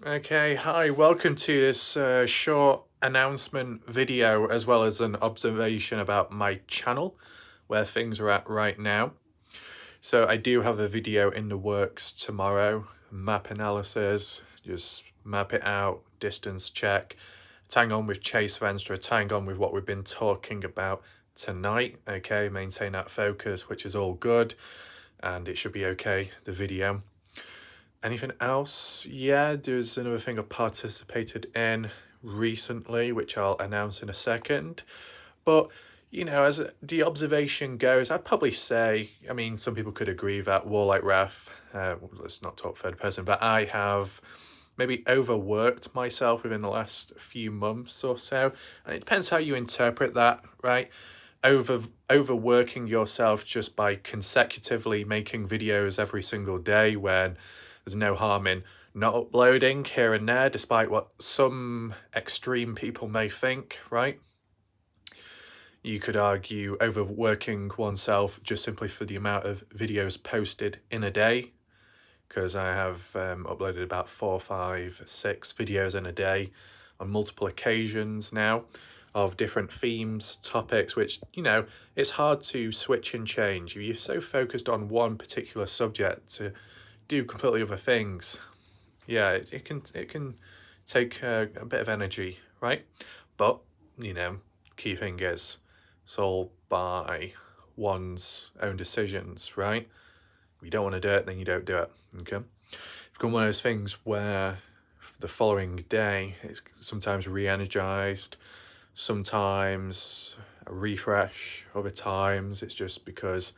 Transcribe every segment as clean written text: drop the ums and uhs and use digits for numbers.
Okay, hi, welcome to this short announcement video as well as an observation about my channel, where things are at right now. So I do have a video in the works tomorrow, map analysis, just map it out, distance check, tying on with Chase Venstra, tying on with what we've been talking about tonight, okay, maintain that focus, which is all good, and it should be okay, the video. Anything else? Yeah, there's another thing I participated in recently, which I'll announce in a second. But, as the observation goes, I'd probably say, I mean, some people could agree that Warlike Ref, let's not talk third person, but I have maybe overworked myself within the last few months or so. And it depends how you interpret that, right? Overworking yourself just by consecutively making videos every single day when there's no harm in not uploading here and there, despite what some extreme people may think, right? You could argue overworking oneself just simply for the amount of videos posted in a day, because I have uploaded about 4, 5, 6 videos in a day on multiple occasions now of different themes, topics, which, it's hard to switch and change. You're so focused on one particular subject to do completely other things. Yeah, it can take a bit of energy, right? But, key thing is it's all by one's own decisions, right? If you don't want to do it, then you don't do it, okay? It's become one of those things where the following day it's sometimes re-energized, sometimes a refresh, other times it's just because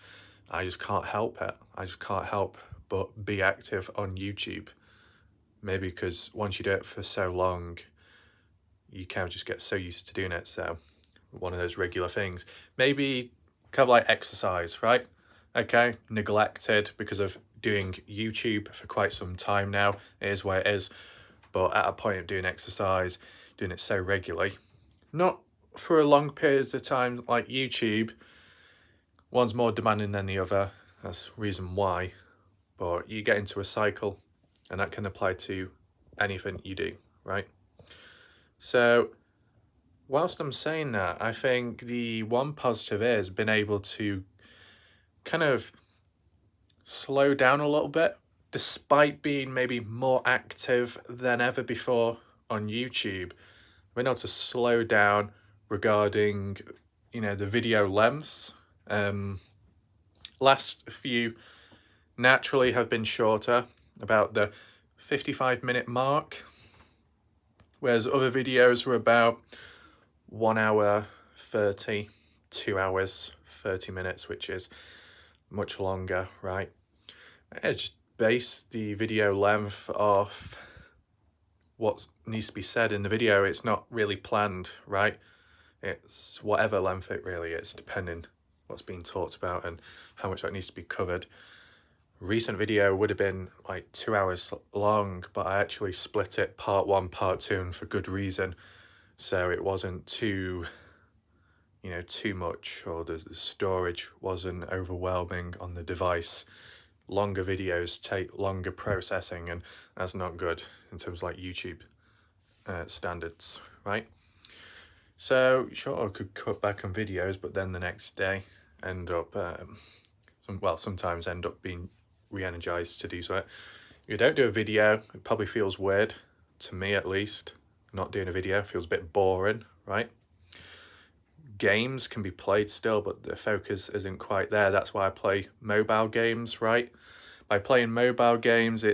I just can't help it. I just can't help but be active on YouTube. Maybe because once you do it for so long, you kind of just get so used to doing it. So one of those regular things. Maybe kind of like exercise, right? Okay, neglected because of doing YouTube for quite some time now. It is what it is. But at a point of doing exercise, doing it so regularly, not for a long periods of time like YouTube, one's more demanding than the other. That's the reason why. But you get into a cycle, and that can apply to anything you do, right? So whilst I'm saying that, I think the one positive is being able to kind of slow down a little bit, despite being maybe more active than ever before on YouTube. Being able to slow down regarding, the video lengths. Last few naturally have been shorter, about the 55-minute mark, whereas other videos were about 1 hour 30, 2 hours 30 minutes, which is much longer, right? I just base the video length off what needs to be said in the video. It's not really planned, right? It's whatever length it really is, depending what's being talked about and how much that needs to be covered. Recent video would have been like 2 hours long, but I actually split it part 1, part 2, and for good reason. So it wasn't too much, or the storage wasn't overwhelming on the device. Longer videos take longer processing, and that's not good in terms of like YouTube standards, right? So sure, I could cut back on videos, but then the next day end up, sometimes end up being re-energized to do so. If you don't do a video, it probably feels weird, to me at least. Not doing a video feels a bit boring, right? Games can be played still, but the focus isn't quite there. That's why I play mobile games, right? By playing mobile games,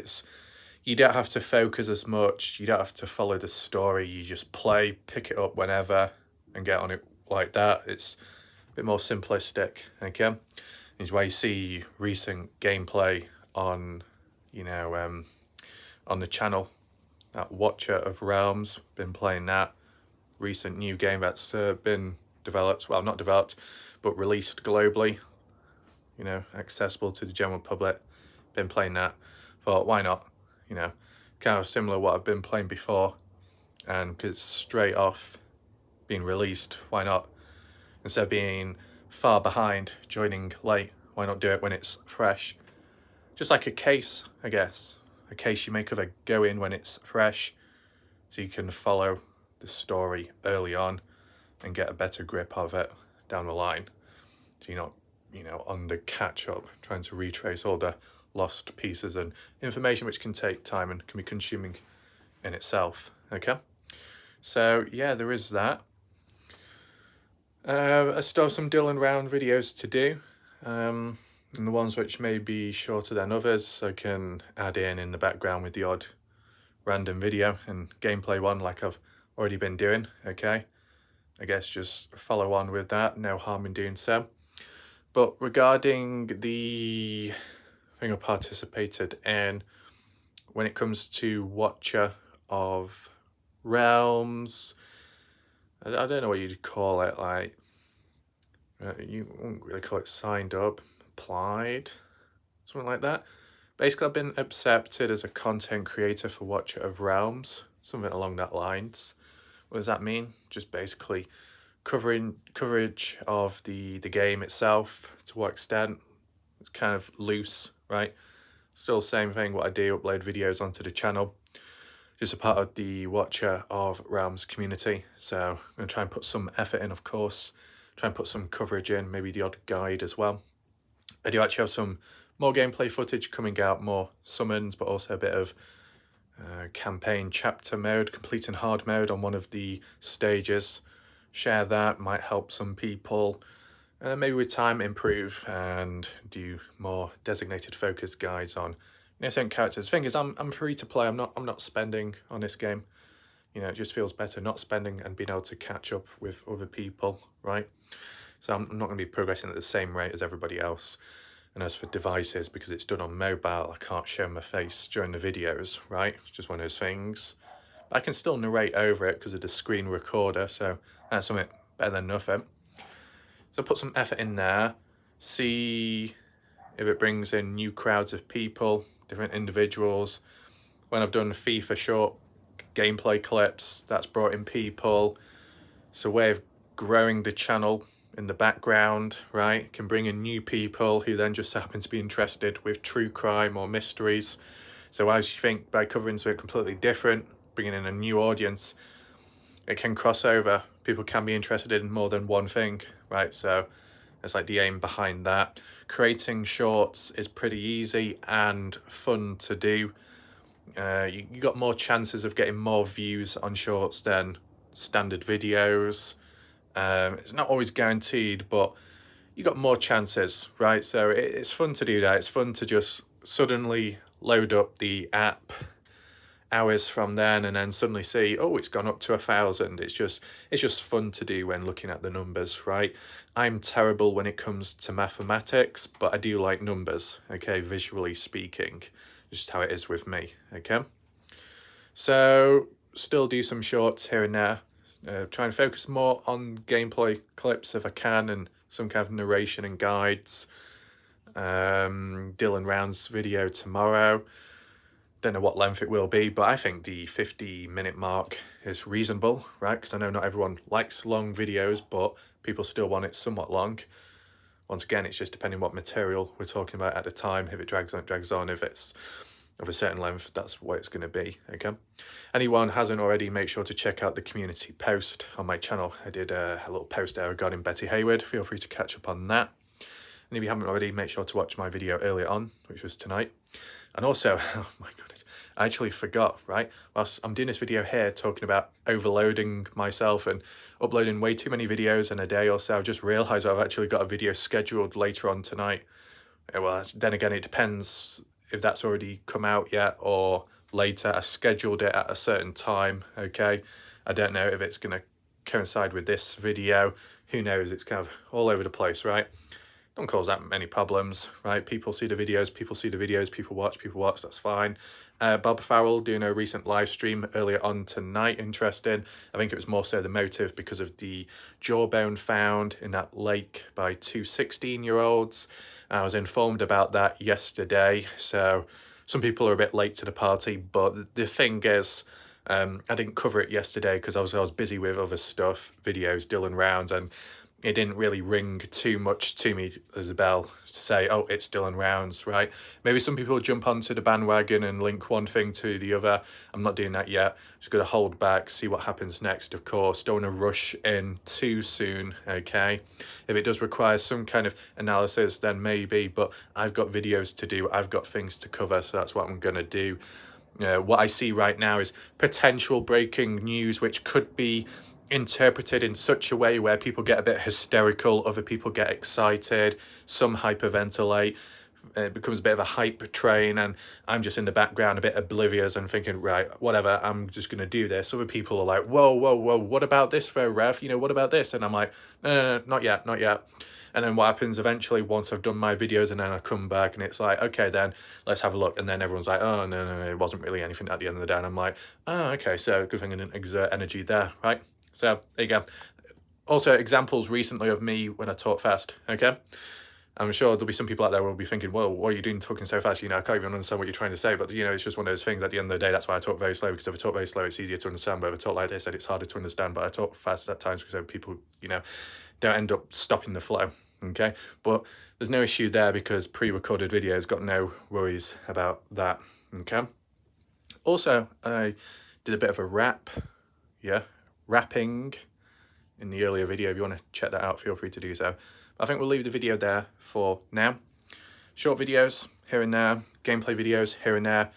you don't have to focus as much. You don't have to follow the story. You just play, pick it up whenever, and get on it like that. It's a bit more simplistic, okay? Is why you see recent gameplay on, on the channel. That Watcher of Realms, been playing that. Recent new game that's been developed, well, not developed, but released globally, accessible to the general public. Been playing that. Thought, why not? Kind of similar to what I've been playing before, and because it's straight off being released, why not? Instead of being far behind, joining late, why not do it when it's fresh? Just like a case, I guess, a case you make of it, go in when it's fresh so you can follow the story early on and get a better grip of it down the line. So you're not, on the catch up, trying to retrace all the lost pieces and information, which can take time and can be consuming in itself. Okay, so yeah, there is that. I still have some Dylan round videos to do, and the ones which may be shorter than others I can add in the background with the odd random video and gameplay one like I've already been doing. Okay, I guess just follow on with that, no harm in doing so. But regarding the thing I participated in, when it comes to Watcher of Realms, I don't know what you'd call it, like, you wouldn't really call it signed up, applied, something like that. Basically, I've been accepted as a content creator for Watcher of Realms, something along that lines. What does that mean? Just basically coverage of the game itself. To what extent? It's kind of loose, right? Still same thing, what I do, upload videos onto the channel. Just a part of the Watcher of Realms community. So I'm going to try and put some effort in, of course. Try and put some coverage in, maybe the odd guide as well. I do actually have some more gameplay footage coming out, more summons, but also a bit of campaign chapter mode, completing hard mode on one of the stages. Share that, might help some people. Maybe with time improve and do more designated focus guides on certain characters. The thing is, I'm free to play. I'm not spending on this game. It just feels better not spending and being able to catch up with other people, right? So I'm not going to be progressing at the same rate as everybody else. And as for devices, because it's done on mobile, I can't show my face during the videos, right? It's just one of those things. But I can still narrate over it because of the screen recorder, so that's something better than nothing. So put some effort in there, see if it brings in new crowds of people, different individuals. When I've done FIFA short gameplay clips, that's brought in people. It's a way of growing the channel in the background, right? Can bring in new people who then just happen to be interested with true crime or mysteries. So as you think, by covering something completely different, bringing in a new audience, it can cross over. People can be interested in more than one thing, right? So it's like the aim behind that. Creating shorts is pretty easy and fun to do. You got more chances of getting more views on shorts than standard videos. It's not always guaranteed, but you got more chances, right? So it's fun to do that. It's fun to just suddenly load up the app hours from then and then suddenly see, oh, it's gone up to 1,000. It's just fun to do when looking at the numbers, right? I'm terrible when it comes to mathematics, but I do like numbers, okay, visually speaking, just how it is with me, okay? So still do some shorts here and there. Try and focus more on gameplay clips if I can, and some kind of narration and guides. Dylan Round's video tomorrow. Don't know what length it will be, but I think the 50-minute mark is reasonable, right? Because I know not everyone likes long videos, but people still want it somewhat long. Once again, it's just depending what material we're talking about at the time. If it drags on, it drags on. If it's of a certain length, that's what it's going to be, okay? Anyone hasn't already, make sure to check out the community post on my channel. I did a little post there regarding Betty Hayward. Feel free to catch up on that. And if you haven't already, make sure to watch my video earlier on, which was tonight. And also, oh my goodness, I actually forgot, right? Whilst I'm doing this video here talking about overloading myself and uploading way too many videos in a day or so, I've just realised I've actually got a video scheduled later on tonight. Well, then again, it depends if that's already come out yet or later. I scheduled it at a certain time, okay? I don't know if it's going to coincide with this video. Who knows? It's kind of all over the place, right? Don't cause that many problems, right? People see the videos, people watch, that's fine. Bob Farrell doing a recent live stream earlier on tonight, interesting. I think it was more so the motive because of the jawbone found in that lake by two 16-year-olds. I was informed about that yesterday, so some people are a bit late to the party, but the thing is, I didn't cover it yesterday because I was busy with other stuff, videos, Dylan Rounds, and it didn't really ring too much to me as a bell to say, oh, it's Dylan Rounds, right? Maybe some people jump onto the bandwagon and link one thing to the other. I'm not doing that yet. Just going to hold back, see what happens next, of course. Don't want to rush in too soon, okay? If it does require some kind of analysis, then maybe, but I've got videos to do. I've got things to cover, so that's what I'm going to do. What I see right now is potential breaking news, which could be interpreted in such a way where people get a bit hysterical, other people get excited, some hyperventilate, it becomes a bit of a hype train, and I'm just in the background a bit oblivious and thinking, right, whatever, I'm just going to do this. Other people are like, whoa, what about this though, Rev? What about this? And I'm like, no, not yet. And then what happens eventually, once I've done my videos and then I come back and it's like, okay, then let's have a look. And then everyone's like, oh, no, it wasn't really anything at the end of the day. And I'm like, oh, okay, so good thing I didn't exert energy there, right? So there you go. Also, examples recently of me when I talk fast, okay? I'm sure there'll be some people out there who will be thinking, well, what are you doing talking so fast? I can't even understand what you're trying to say. But, it's just one of those things at the end of the day. That's why I talk very slow, because if I talk very slow, it's easier to understand. But if I talk like this, then it's harder to understand. But I talk fast at times because people, don't end up stopping the flow, okay? But there's no issue there because pre-recorded videos, got no worries about that, okay? Also, I did a bit of a rapping in the earlier video. If you want to check that out, feel free to do so. I think we'll leave the video there for now. Short videos here and there, gameplay videos here and there.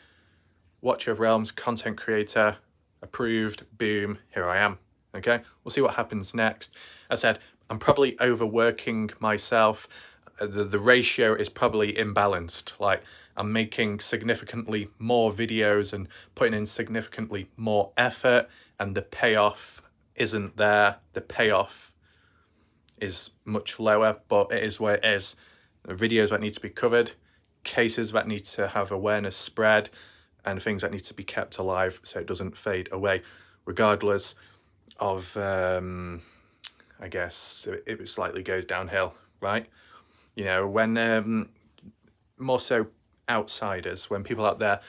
Watcher of Realms, content creator, approved, boom, here I am. Okay, we'll see what happens next. As I said, I'm probably overworking myself. The ratio is probably imbalanced. Like, I'm making significantly more videos and putting in significantly more effort, and the payoff isn't there. The payoff is much lower, but it is where it is. The videos that need to be covered, cases that need to have awareness spread, and things that need to be kept alive so it doesn't fade away, regardless of, I guess, it slightly goes downhill, right? When more so outsiders, when people out there,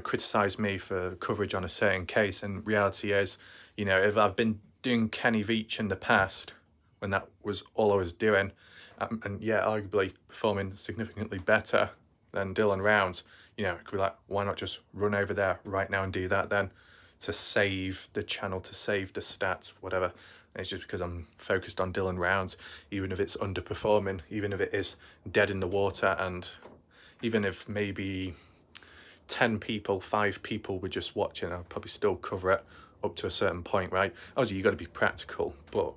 criticize me for coverage on a certain case, and reality is, if I've been doing Kenny Veach in the past, when that was all I was doing, and yeah, arguably performing significantly better than Dylan Rounds, it could be like, why not just run over there right now and do that then, to save the channel, to save the stats, whatever. It's just because I'm focused on Dylan Rounds, even if it's underperforming, even if it is dead in the water, and even if maybe 10 people, 5 people were just watching, I'll probably still cover it up to a certain point, right? Obviously, you got to be practical, but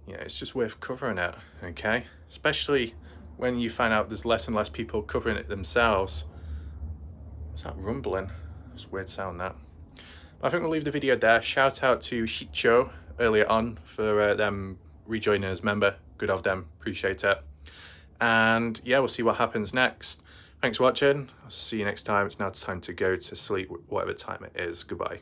it's just worth covering it, okay? Especially when you find out there's less and less people covering it themselves. What's that rumbling? It's a weird sound, that. But I think we'll leave the video there. Shout out to Shicho earlier on for them rejoining as member. Good of them, appreciate it. And yeah, we'll see what happens next. Thanks for watching. I'll see you next time. It's now time to go to sleep, whatever time it is. Goodbye.